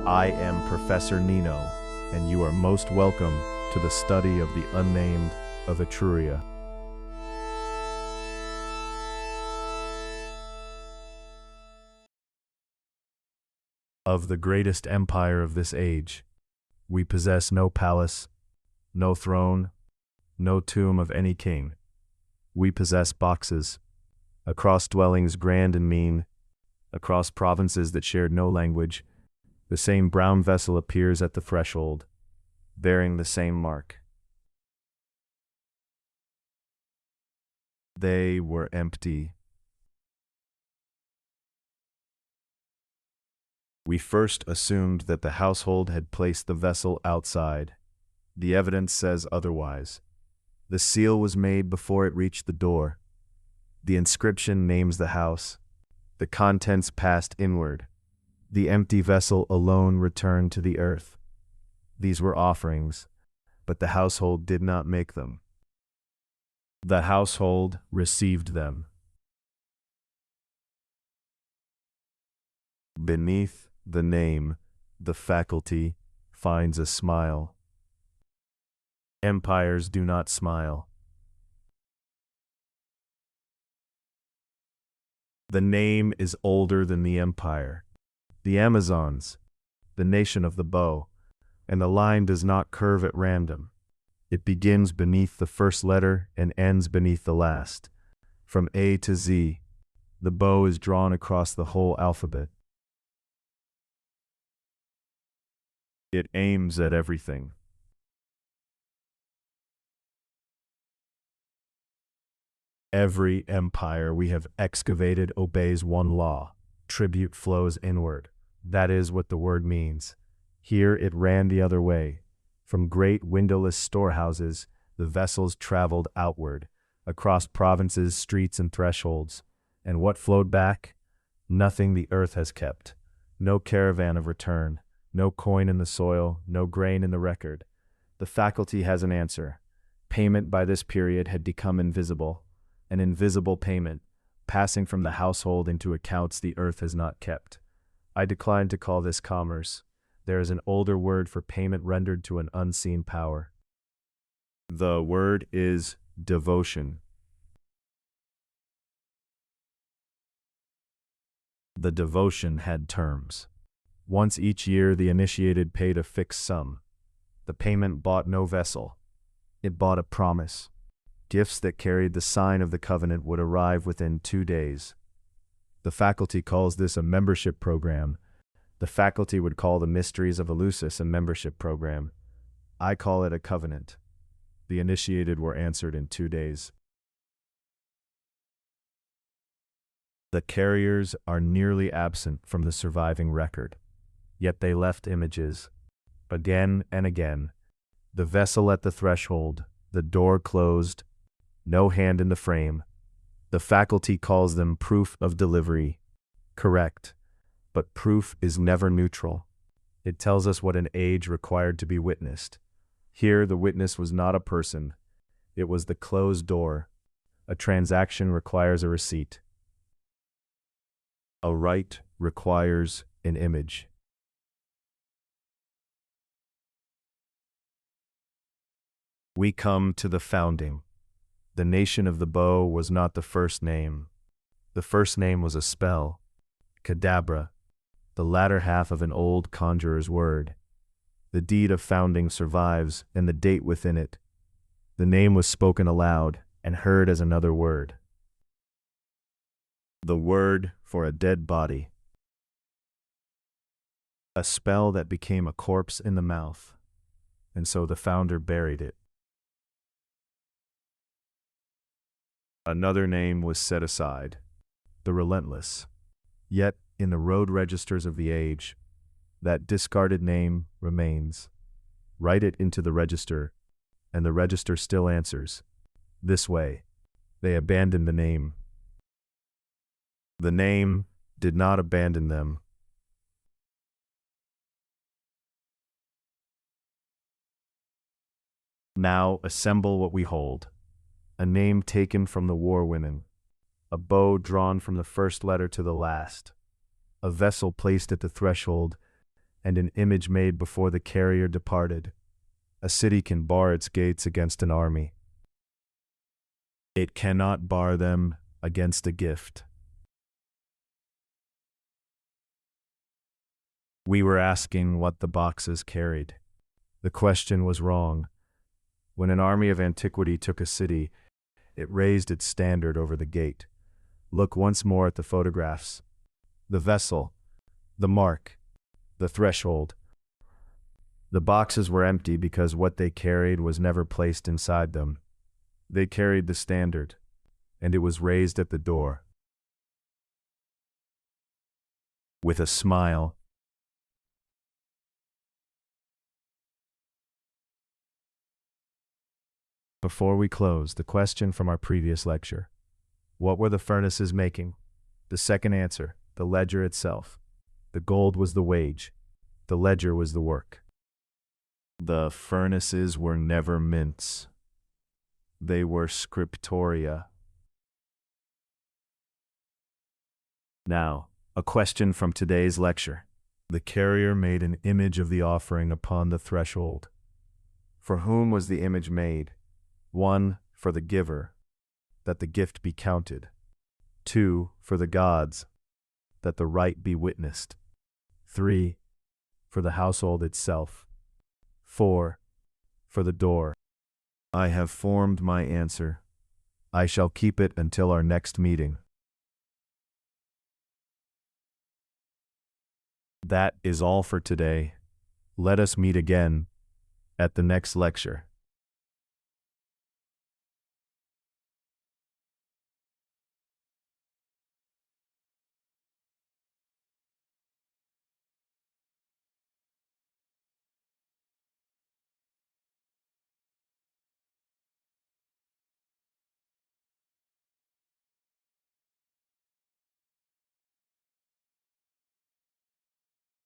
I am Professor Nino, and you are most welcome to the study of the Unnamed of Etruria. Of the greatest empire of this age, we possess no palace, no throne, no tomb of any king. We possess boxes, across dwellings grand and mean, across provinces that shared no language. The same brown vessel appears at the threshold, bearing the same mark. They were empty. We first assumed that the household had placed the vessel outside. The evidence says otherwise. The seal was made before it reached the door. The inscription names the house. The contents passed inward. The empty vessel alone returned to the earth. These were offerings, but the household did not make them. The household received them. Beneath the name, the faculty finds a smile. Empires do not smile. The name is older than the empire. The Amazons, the nation of the bow, and the line does not curve at random. It begins beneath the first letter and ends beneath the last. From A to Z, the bow is drawn across the whole alphabet. It aims at everything. Every empire we have excavated obeys one law. Tribute flows inward. That is what the word means. Here it ran the other way. From great windowless storehouses, the vessels traveled outward, across provinces, streets, and thresholds. And what flowed back? Nothing the earth has kept. No caravan of return. No coin in the soil, no grain in the record. The faculty has an answer. Payment by this period had become invisible. An invisible payment, passing from the household into accounts the earth has not kept. I decline to call this commerce. There is an older word for payment rendered to an unseen power. The word is devotion. The devotion had terms. Once each year, the initiated paid a fixed sum. The payment bought no vessel. It bought a promise. Gifts that carried the sign of the covenant would arrive within 2 days. The faculty calls this a membership program. The faculty would call the mysteries of Eleusis a membership program. I call it a covenant. The initiated were answered in 2 days. The carriers are nearly absent from the surviving record. Yet they left images. Again and again. The vessel at the threshold, the door closed, no hand in the frame. The faculty calls them proof of delivery. Correct. But proof is never neutral. It tells us what an age required to be witnessed. Here the witness was not a person. It was the closed door. A transaction requires a receipt. A rite requires an image. We come to the founding. The nation of the bow was not the first name. The first name was a spell, cadabra, the latter half of an old conjurer's word. The deed of founding survives, and the date within it. The name was spoken aloud and heard as another word. The word for a dead body. A spell that became a corpse in the mouth, and so the founder buried it. Another name was set aside, the relentless. Yet, in the road registers of the age, that discarded name remains. Write it into the register, and the register still answers. This way, they abandoned the name. The name did not abandon them. Now assemble what we hold. A name taken from the war women, a bow drawn from the first letter to the last, a vessel placed at the threshold, and an image made before the carrier departed. A city can bar its gates against an army. It cannot bar them against a gift. We were asking what the boxes carried. The question was wrong. When an army of antiquity took a city, it raised its standard over the gate. Look once more at the photographs. The vessel, the mark, the threshold. The boxes were empty because what they carried was never placed inside them. They carried the standard, and it was raised at the door. With a smile, before we close, the question from our previous lecture. What were the furnaces making? The second answer, the ledger itself. The gold was the wage. The ledger was the work. The furnaces were never mints. They were scriptoria. Now, a question from today's lecture. The carrier made an image of the offering upon the threshold. For whom was the image made? 1. For the giver, that the gift be counted. 2. For the gods, that the rite be witnessed. 3. For the household itself. 4. For the door. I have formed my answer. I shall keep it until our next meeting. That is all for today. Let us meet again at the next lecture.